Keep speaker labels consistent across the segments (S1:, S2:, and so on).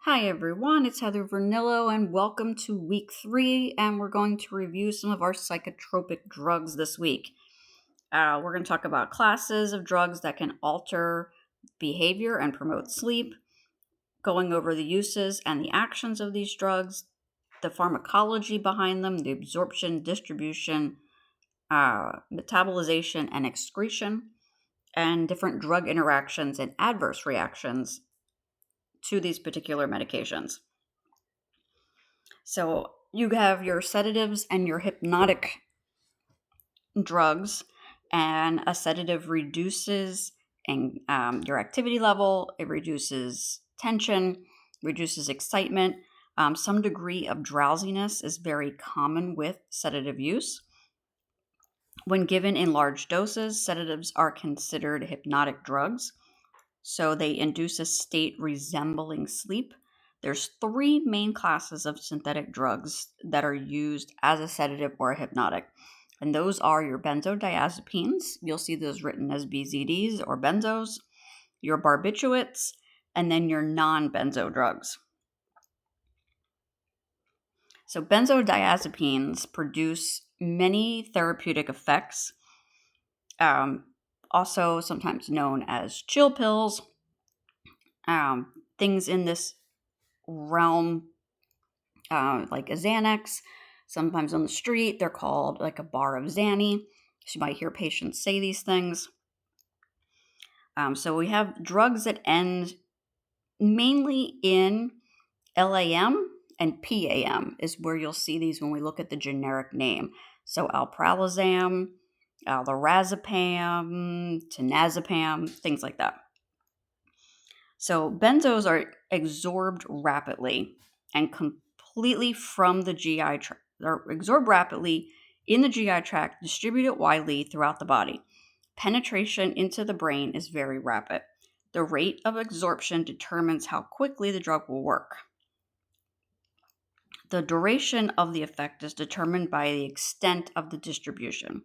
S1: Hi everyone, it's Heather Vernillo and welcome to week 3, and we're going to review some of our psychotropic drugs this week. We're going to talk about classes of drugs that can alter behavior and promote sleep, going over the uses and the actions of these drugs, the pharmacology behind them, the absorption, distribution, metabolization, and excretion, and different drug interactions and adverse reactions to these particular medications. So you have your sedatives and your hypnotic drugs, and a sedative reduces your activity level. It reduces tension, reduces excitement. Some degree of drowsiness is very common with sedative use. When given in large doses, sedatives are considered hypnotic drugs. So they induce a state resembling sleep. There's 3 main classes of synthetic drugs that are used as a sedative or a hypnotic. And those are your benzodiazepines. You'll see those written as BZDs or benzos, your barbiturates, and then your non-benzo drugs. So benzodiazepines produce many therapeutic effects, also sometimes known as chill pills. Things in this realm, like a Xanax, sometimes on the street, they're called like a bar of Xanny. So you might hear patients say these things. So we have drugs that end mainly in LAM and PAM is where you'll see these when we look at the generic name. So alprazolam, lorazepam, tenazepam, things like that. So benzos are absorbed rapidly and completely from the GI tract. They're absorbed rapidly in the GI tract, distributed widely throughout the body. Penetration into the brain is very rapid. The rate of absorption determines how quickly the drug will work. The duration of the effect is determined by the extent of the distribution.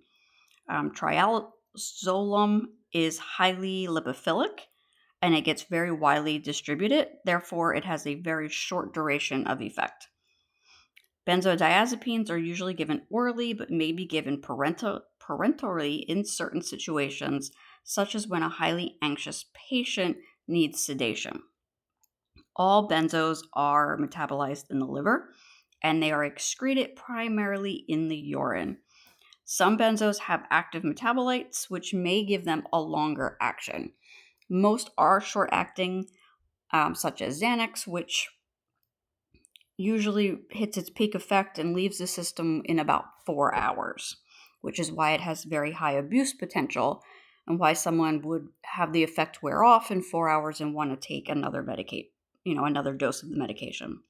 S1: Triazolum is highly lipophilic, and it gets very widely distributed. Therefore, it has a very short duration of effect. Benzodiazepines are usually given orally, but may be given parenterally in certain situations, such as when a highly anxious patient needs sedation. All benzos are metabolized in the liver, and they are excreted primarily in the urine. Some benzos have active metabolites, which may give them a longer action. Most are short-acting, such as Xanax, which usually hits its peak effect and leaves the system in about 4 hours, which is why it has very high abuse potential and why someone would have the effect wear off in 4 hours and want to take another dose of the medication.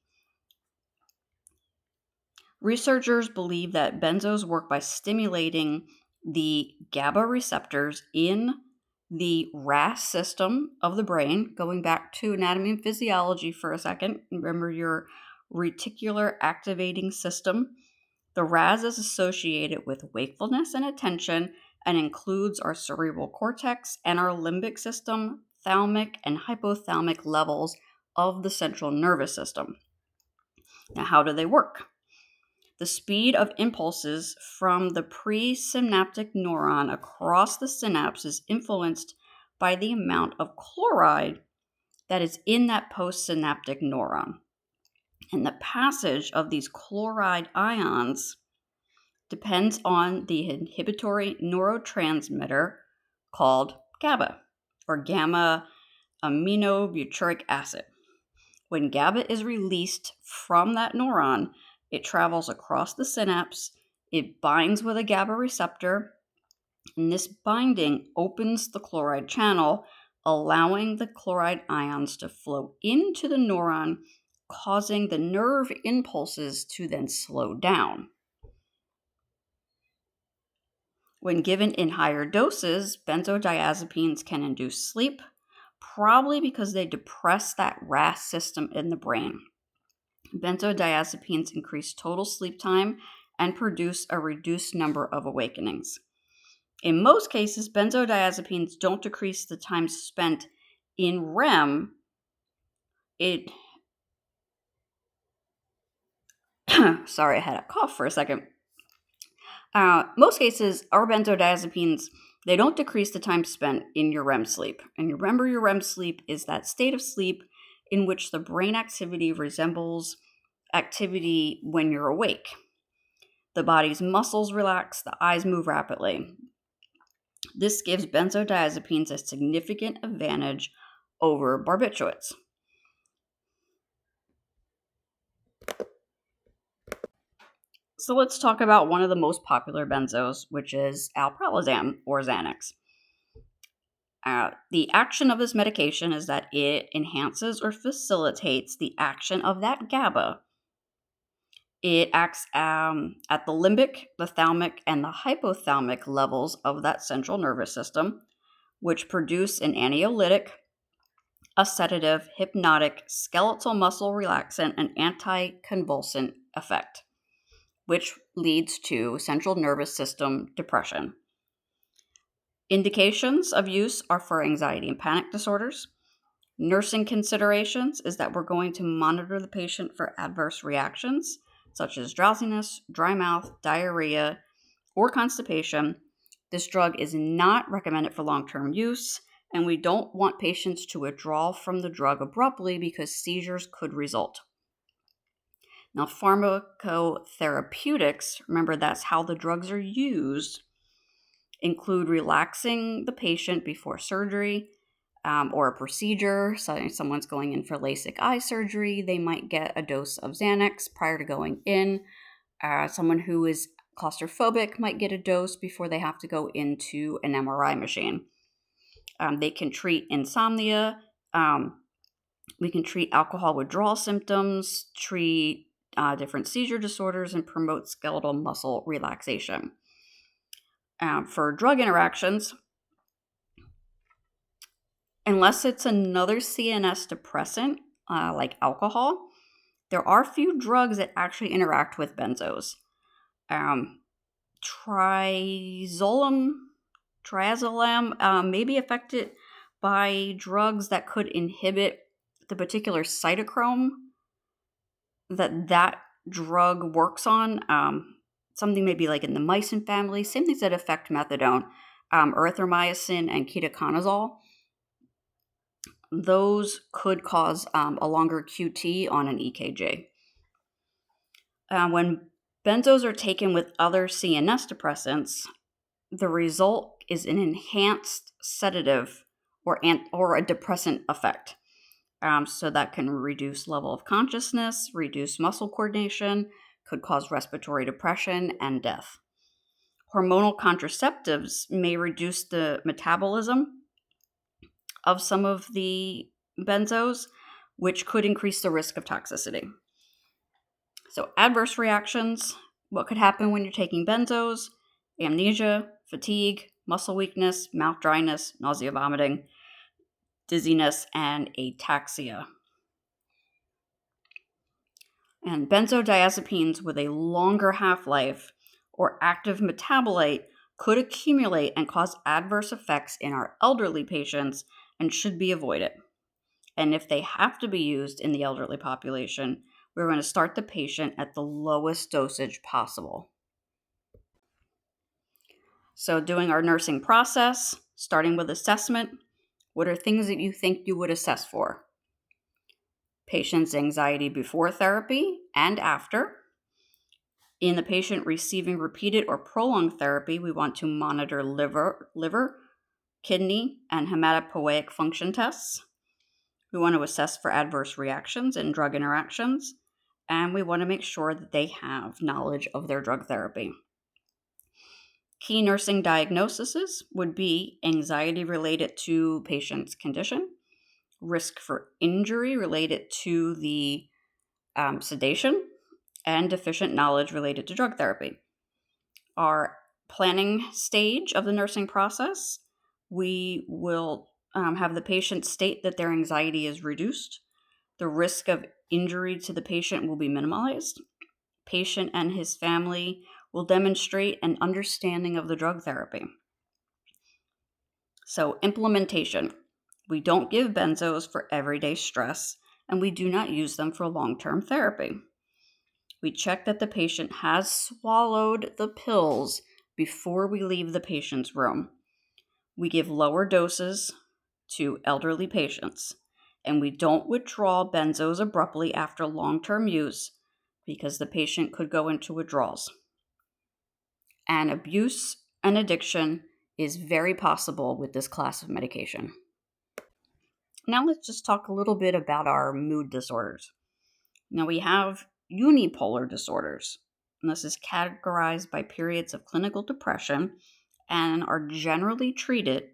S1: Researchers believe that benzos work by stimulating the GABA receptors in the RAS system of the brain. Going back to anatomy and physiology for a second, remember your reticular activating system. The RAS is associated with wakefulness and attention and includes our cerebral cortex and our limbic system, thalamic and hypothalamic levels of the central nervous system. Now, how do they work? The speed of impulses from the presynaptic neuron across the synapse is influenced by the amount of chloride that is in that postsynaptic neuron. And the passage of these chloride ions depends on the inhibitory neurotransmitter called GABA, or gamma aminobutyric acid. When GABA is released from that neuron, it travels across the synapse, it binds with a GABA receptor, and this binding opens the chloride channel, allowing the chloride ions to flow into the neuron, causing the nerve impulses to then slow down. When given in higher doses, benzodiazepines can induce sleep, probably because they depress that RAS system in the brain. Benzodiazepines increase total sleep time and produce a reduced number of awakenings. In most cases, benzodiazepines don't decrease the time spent in REM. It Sorry, I had a cough for a second. Most cases, our benzodiazepines, they don't decrease the time spent in your REM sleep. And you remember, your REM sleep is that state of sleep in which the brain activity resembles activity when you're awake. The body's muscles relax, the eyes move rapidly. This gives benzodiazepines a significant advantage over barbiturates. So let's talk about one of the most popular benzos, which is alprazolam or Xanax. The action of this medication is that it enhances or facilitates the action of that GABA. It acts at the limbic, the thalamic, and the hypothalamic levels of that central nervous system, which produce an anxiolytic, a sedative, hypnotic, skeletal muscle relaxant, and anticonvulsant effect, which leads to central nervous system depression. Indications of use are for anxiety and panic disorders. Nursing considerations is that we're going to monitor the patient for adverse reactions, such as drowsiness, dry mouth, diarrhea, or constipation. This drug is not recommended for long-term use, and we don't want patients to withdraw from the drug abruptly because seizures could result. Now, pharmacotherapeutics, remember that's how the drugs are used, include relaxing the patient before surgery or a procedure. So if someone's going in for LASIK eye surgery, they might get a dose of Xanax prior to going in. Someone who is claustrophobic might get a dose before they have to go into an MRI machine. They can treat insomnia. We can treat alcohol withdrawal symptoms, treat different seizure disorders, and promote skeletal muscle relaxation. For drug interactions, unless it's another CNS depressant like alcohol, there are few drugs that actually interact with benzos. Triazolam may be affected by drugs that could inhibit the particular cytochrome that drug works on. Something maybe like in the mycin family, same things that affect methadone, erythromycin and ketoconazole. Those could cause a longer QT on an EKG. When benzos are taken with other CNS depressants, the result is an enhanced sedative or a depressant effect. So that can reduce level of consciousness, reduce muscle coordination, could cause respiratory depression and death. Hormonal contraceptives may reduce the metabolism of some of the benzos, which could increase the risk of toxicity. So adverse reactions, what could happen when you're taking benzos? Amnesia, fatigue, muscle weakness, mouth dryness, nausea, vomiting, dizziness, and ataxia. And benzodiazepines with a longer half-life or active metabolite could accumulate and cause adverse effects in our elderly patients and should be avoided. And if they have to be used in the elderly population, we're going to start the patient at the lowest dosage possible. So doing our nursing process, starting with assessment, what are things that you think you would assess for? Patient's anxiety before therapy and after. In the patient receiving repeated or prolonged therapy, we want to monitor liver, kidney, and hematopoietic function tests. We want to assess for adverse reactions and drug interactions, and we want to make sure that they have knowledge of their drug therapy. Key nursing diagnoses would be anxiety related to patient's condition, risk for injury related to the sedation, and deficient knowledge related to drug therapy. Our planning stage of the nursing process, we will have the patient state that their anxiety is reduced. The risk of injury to the patient will be minimized. Patient and his family will demonstrate an understanding of the drug therapy. So implementation. We don't give benzos for everyday stress, and we do not use them for long-term therapy. We check that the patient has swallowed the pills before we leave the patient's room. We give lower doses to elderly patients, and we don't withdraw benzos abruptly after long-term use because the patient could go into withdrawals. And abuse and addiction is very possible with this class of medication. Now let's just talk a little bit about our mood disorders. Now we have unipolar disorders, and this is categorized by periods of clinical depression and are generally treated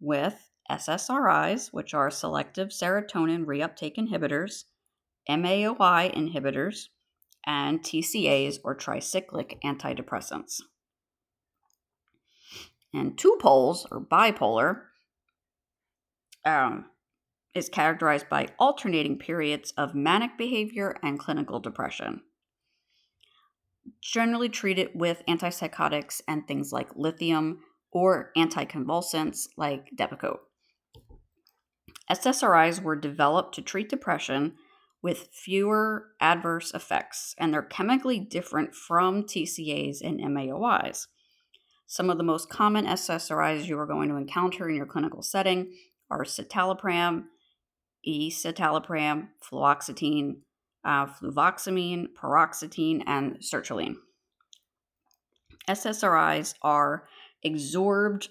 S1: with SSRIs, which are selective serotonin reuptake inhibitors, MAOI inhibitors, and TCAs, or tricyclic antidepressants. And two poles, or bipolar, is characterized by alternating periods of manic behavior and clinical depression. Generally treated with antipsychotics and things like lithium or anticonvulsants like Depakote. SSRIs were developed to treat depression with fewer adverse effects, and they're chemically different from TCAs and MAOIs. Some of the most common SSRIs you are going to encounter in your clinical setting are citalopram, escitalopram, fluoxetine, fluvoxamine, paroxetine, and sertraline. SSRIs are absorbed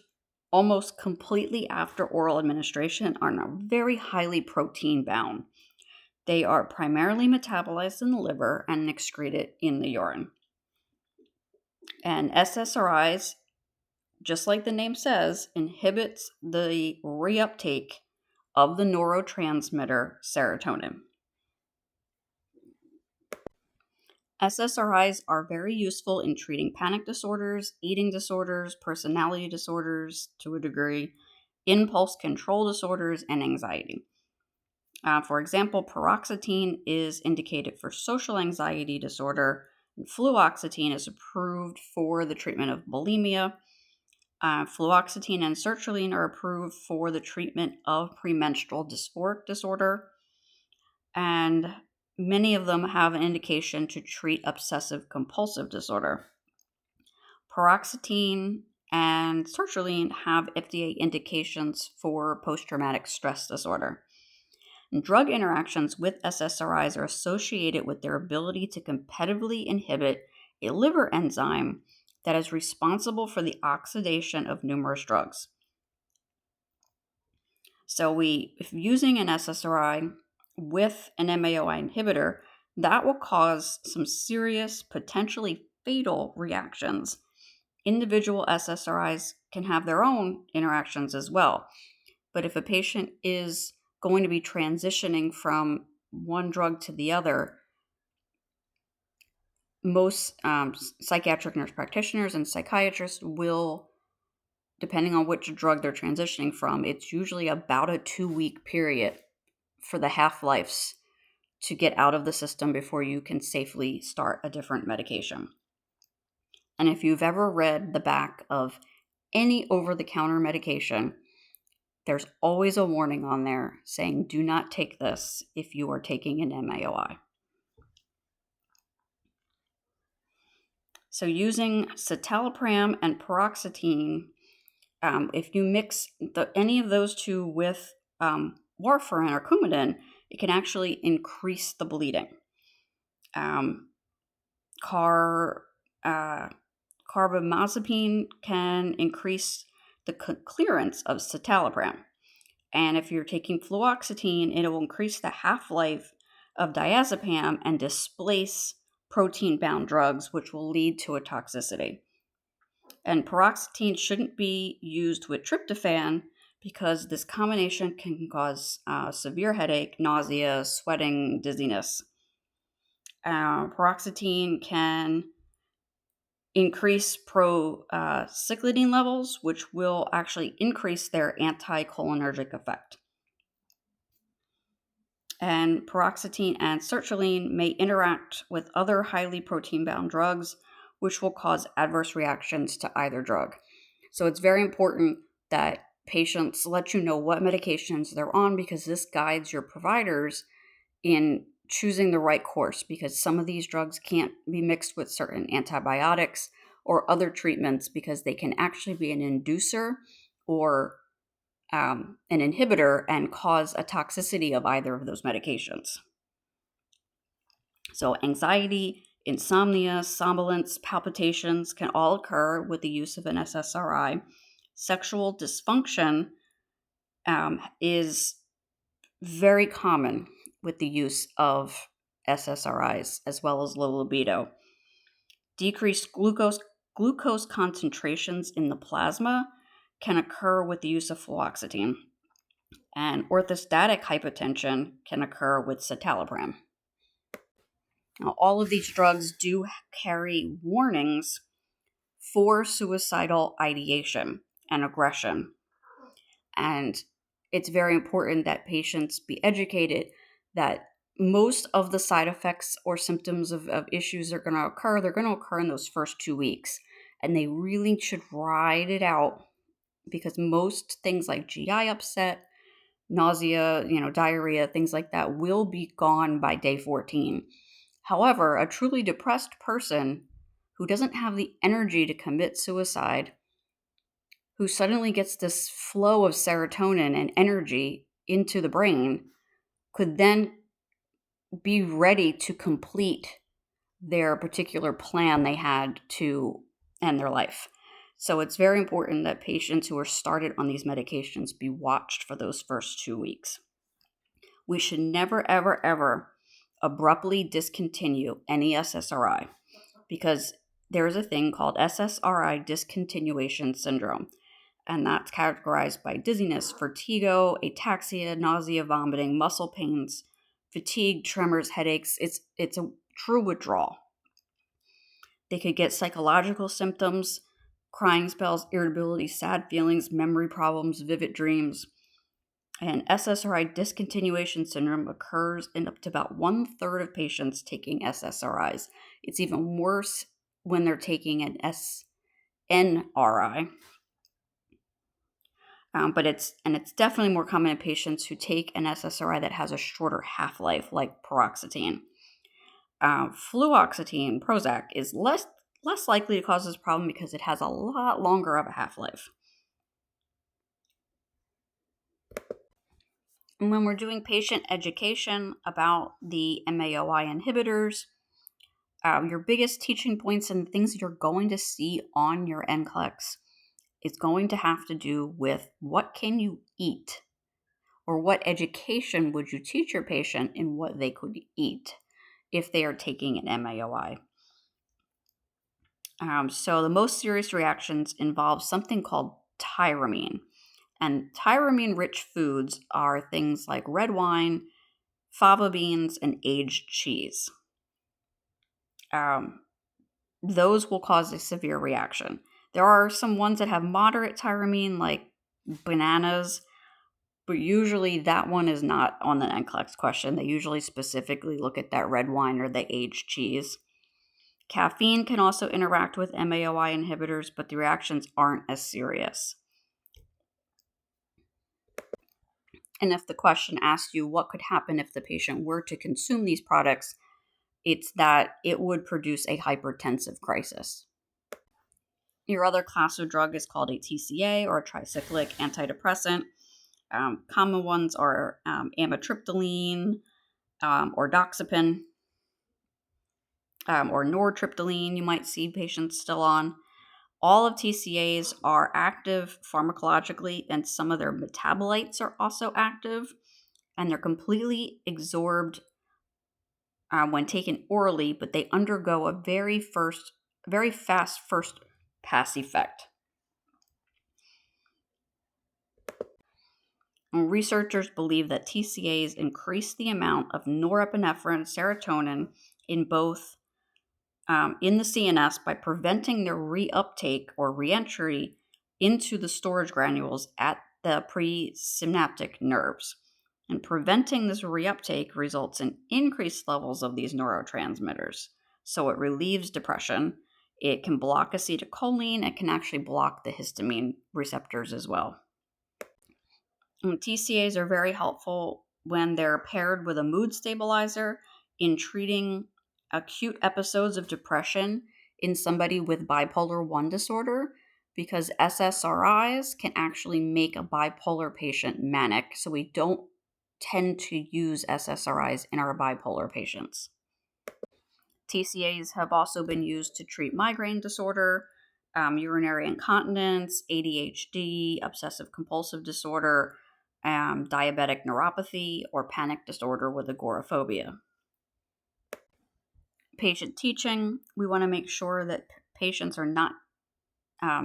S1: almost completely after oral administration and are very highly protein bound. They are primarily metabolized in the liver and excreted in the urine. And SSRIs, just like the name says, inhibits the reuptake of the neurotransmitter serotonin. SSRIs are very useful in treating panic disorders, eating disorders, personality disorders to a degree, impulse control disorders, and anxiety. For example, paroxetine is indicated for social anxiety disorder, and fluoxetine is approved for the treatment of bulimia. Fluoxetine and sertraline are approved for the treatment of premenstrual dysphoric disorder, and many of them have an indication to treat obsessive compulsive disorder. Paroxetine and sertraline have FDA indications for post-traumatic stress disorder. And drug interactions with SSRIs are associated with their ability to competitively inhibit a liver enzyme that is responsible for the oxidation of numerous drugs. So if using an SSRI with an MAOI inhibitor, that will cause some serious, potentially fatal reactions. Individual SSRIs can have their own interactions as well. But if a patient is going to be transitioning from one drug to the other, most psychiatric nurse practitioners and psychiatrists will, depending on which drug they're transitioning from, it's usually about a 2-week period for the half-lives to get out of the system before you can safely start a different medication. And if you've ever read the back of any over-the-counter medication, there's always a warning on there saying, do not take this if you are taking an MAOI. So using citalopram and paroxetine, if you mix any of those two with warfarin or Coumadin, it can actually increase the bleeding. Carbamazepine can increase the clearance of citalopram. And if you're taking fluoxetine, it will increase the half-life of diazepam and displace protein-bound drugs, which will lead to a toxicity. And paroxetine shouldn't be used with tryptophan because this combination can cause severe headache, nausea, sweating, dizziness. Paroxetine can increase procyclidine levels, which will actually increase their anticholinergic effect. And paroxetine and sertraline may interact with other highly protein-bound drugs, which will cause adverse reactions to either drug. So it's very important that patients let you know what medications they're on, because this guides your providers in choosing the right course, because some of these drugs can't be mixed with certain antibiotics or other treatments because they can actually be an inducer or an inhibitor and cause a toxicity of either of those medications. So anxiety, insomnia, somnolence, palpitations can all occur with the use of an SSRI. Sexual dysfunction is very common with the use of SSRIs, as well as low libido. Decreased glucose concentrations in the plasma can occur with the use of fluoxetine. And orthostatic hypotension can occur with citalopram. Now, all of these drugs do carry warnings for suicidal ideation and aggression. And it's very important that patients be educated that most of the side effects or symptoms of issues are going to occur. They're going to occur in those first 2 weeks. And they really should ride it out, because most things like GI upset, nausea, diarrhea, things like that will be gone by day 14. However, a truly depressed person who doesn't have the energy to commit suicide, who suddenly gets this flow of serotonin and energy into the brain, could then be ready to complete their particular plan they had to end their life. So it's very important that patients who are started on these medications be watched for those first 2 weeks. We should never, ever, ever abruptly discontinue any SSRI, because there is a thing called SSRI discontinuation syndrome, and that's categorized by dizziness, vertigo, ataxia, nausea, vomiting, muscle pains, fatigue, tremors, headaches. It's a true withdrawal. They could get psychological symptoms, crying spells, irritability, sad feelings, memory problems, vivid dreams. And SSRI discontinuation syndrome occurs in up to about 1/3 of patients taking SSRIs. It's even worse when they're taking an SNRI. But it's definitely more common in patients who take an SSRI that has a shorter half-life, like paroxetine. Fluoxetine, Prozac, is less likely to cause this problem because it has a lot longer of a half-life. And when we're doing patient education about the MAOI inhibitors, your biggest teaching points and things that you're going to see on your NCLEX is going to have to do with what can you eat, or what education would you teach your patient in what they could eat if they are taking an MAOI. So the most serious reactions involve something called tyramine. And tyramine-rich foods are things like red wine, fava beans, and aged cheese. Those will cause a severe reaction. There are some ones that have moderate tyramine, like bananas, but usually that one is not on the NCLEX question. They usually specifically look at that red wine or the aged cheese. Caffeine can also interact with MAOI inhibitors, but the reactions aren't as serious. And if the question asks you what could happen if the patient were to consume these products, it's that it would produce a hypertensive crisis. Your other class of drug is called a TCA, or a tricyclic antidepressant. Common ones are amitriptyline, or doxepin, or nortriptyline you might see patients still on. All of TCAs are active pharmacologically, and some of their metabolites are also active, and they're completely absorbed when taken orally, but they undergo a very fast first pass effect. And researchers believe that TCAs increase the amount of norepinephrine, serotonin in both in the CNS by preventing their reuptake or reentry into the storage granules at the presynaptic nerves. And preventing this reuptake results in increased levels of these neurotransmitters. So it relieves depression. It can block acetylcholine. It can actually block the histamine receptors as well. And TCAs are very helpful when they're paired with a mood stabilizer in treating acute episodes of depression in somebody with bipolar 1 disorder, because SSRIs can actually make a bipolar patient manic. So we don't tend to use SSRIs in our bipolar patients. TCAs have also been used to treat migraine disorder, urinary incontinence, ADHD, obsessive compulsive disorder, diabetic neuropathy, or panic disorder with agoraphobia. Patient teaching, we want to make sure that patients are not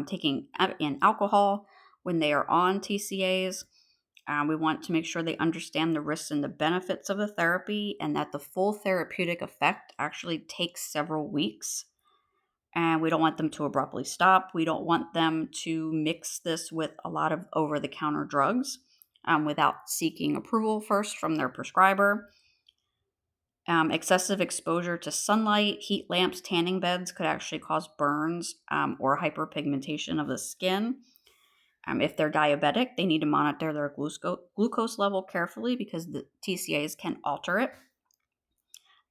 S1: taking in alcohol when they are on TCAs. We want to make sure they understand the risks and the benefits of the therapy, and that the full therapeutic effect actually takes several weeks. And we don't want them to abruptly stop. We don't want them to mix this with a lot of over-the-counter drugs without seeking approval first from their prescriber. Excessive exposure to sunlight, heat lamps, tanning beds could actually cause burns or hyperpigmentation of the skin. If they're diabetic, they need to monitor their glucose level carefully, because the TCAs can alter it.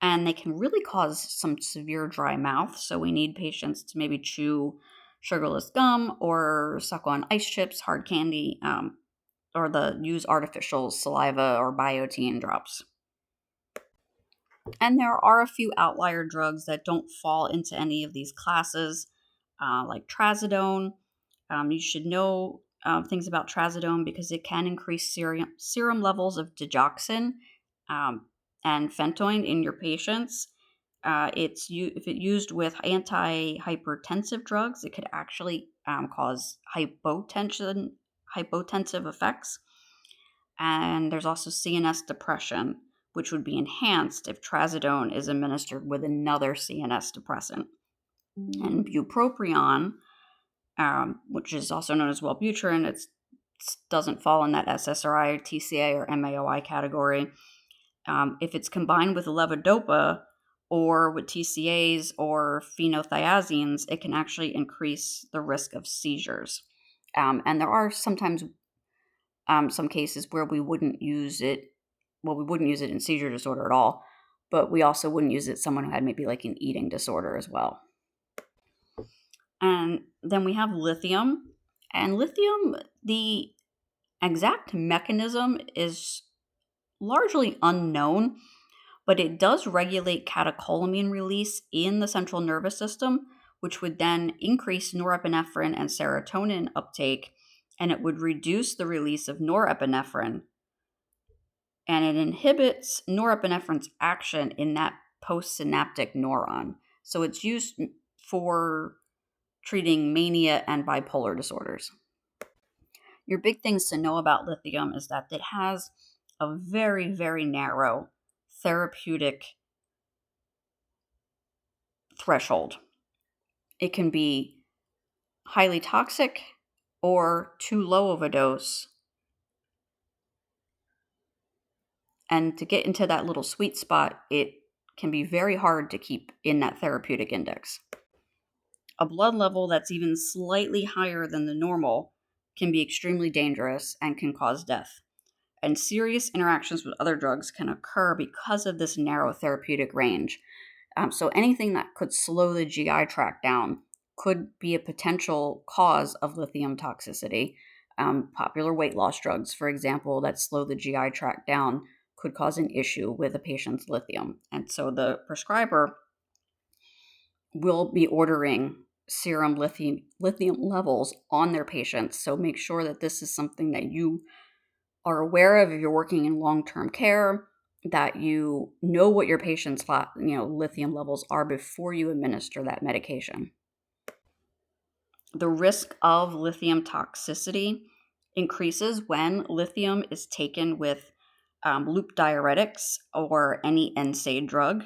S1: And they can really cause some severe dry mouth. So we need patients to maybe chew sugarless gum or suck on ice chips, hard candy, or use artificial saliva or biotin drops. And there are a few outlier drugs that don't fall into any of these classes, like trazodone. You should know things about trazodone because it can increase serum levels of digoxin and phentoin in your patients. If it's used with antihypertensive drugs, it could actually cause hypotensive effects. And there's also CNS depression, which would be enhanced if trazodone is administered with another CNS depressant. And bupropion, which is also known as Wellbutrin, it doesn't fall in that SSRI, TCA, or MAOI category. If it's combined with levodopa or with TCAs or phenothiazines, it can actually increase the risk of seizures. And there are sometimes some cases where we wouldn't use it. Well, we wouldn't use it in seizure disorder at all, but we also wouldn't use it someone who had maybe like an eating disorder as well. And then we have lithium. And lithium, the exact mechanism is largely unknown, but it does regulate catecholamine release in the central nervous system, which would then increase norepinephrine and serotonin uptake, and it would reduce the release of norepinephrine. And it inhibits norepinephrine's action in that postsynaptic neuron. So it's used for treating mania and bipolar disorders. Your big things to know about lithium is that it has a very, very narrow therapeutic threshold. It can be highly toxic or too low of a dose. And to get into that little sweet spot, it can be very hard to keep in that therapeutic index. A blood level that's even slightly higher than the normal can be extremely dangerous and can cause death. And serious interactions with other drugs can occur because of this narrow therapeutic range. So anything that could slow the GI tract down could be a potential cause of lithium toxicity. Popular weight loss drugs, for example, that slow the GI tract down could cause an issue with a patient's lithium. And so the prescriber will be ordering serum lithium levels on their patients. So make sure that this is something that you are aware of if you're working in long-term care, that you know what your patient's lithium levels are before you administer that medication. The risk of lithium toxicity increases when lithium is taken with loop diuretics or any NSAID drug,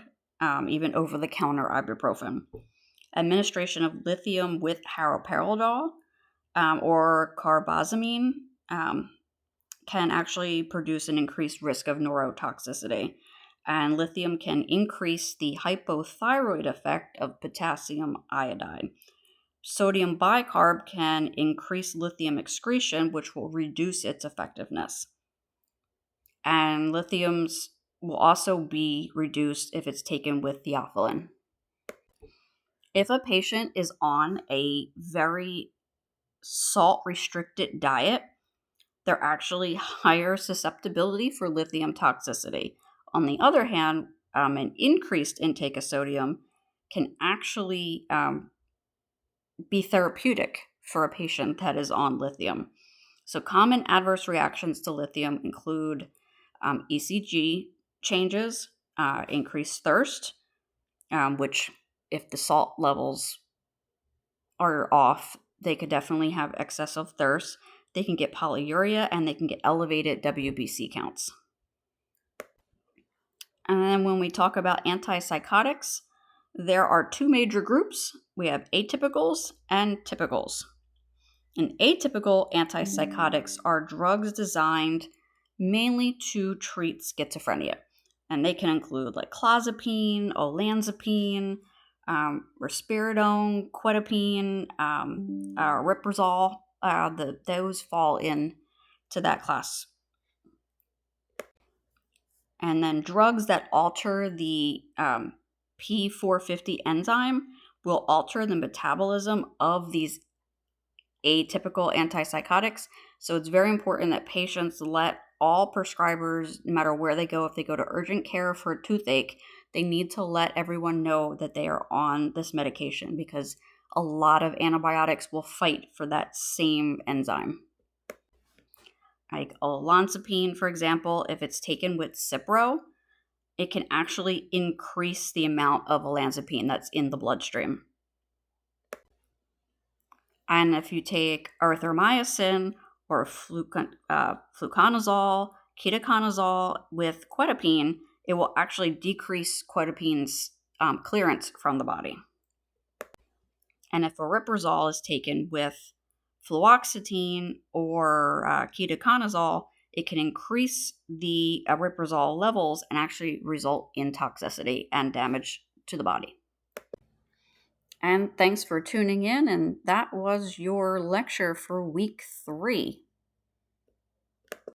S1: even over-the-counter ibuprofen. Administration of lithium with haloperidol or carbazamine can actually produce an increased risk of neurotoxicity. And lithium can increase the hypothyroid effect of potassium iodide. Sodium bicarb can increase lithium excretion, which will reduce its effectiveness. And lithium's will also be reduced if it's taken with theophylline. If a patient is on a very salt-restricted diet, they're actually higher susceptibility for lithium toxicity. On the other hand, an increased intake of sodium can actually be therapeutic for a patient that is on lithium. So common adverse reactions to lithium include ECG changes, increased thirst, which if the salt levels are off, they could definitely have excessive thirst. They can get polyuria and they can get elevated WBC counts. And then when we talk about antipsychotics, there are two major groups. We have atypicals and typicals. And atypical antipsychotics are drugs designed mainly to treat schizophrenia. And they can include like clozapine, olanzapine, risperidone, quetiapine, riprazole. Those fall into that class. And then drugs that alter the P450 enzyme will alter the metabolism of these atypical antipsychotics. So it's very important that patients let all prescribers, no matter where they go, if they go to urgent care for a toothache, they need to let everyone know that they are on this medication because a lot of antibiotics will fight for that same enzyme. Like olanzapine, for example, if it's taken with Cipro, it can actually increase the amount of olanzapine that's in the bloodstream. And if you take erythromycin or fluconazole, ketoconazole with quetiapine, it will actually decrease quetiapine's clearance from the body. And if ariprazole is taken with fluoxetine or ketoconazole, it can increase the ariprazole levels and actually result in toxicity and damage to the body. And thanks for tuning in, and that was your lecture for week 3.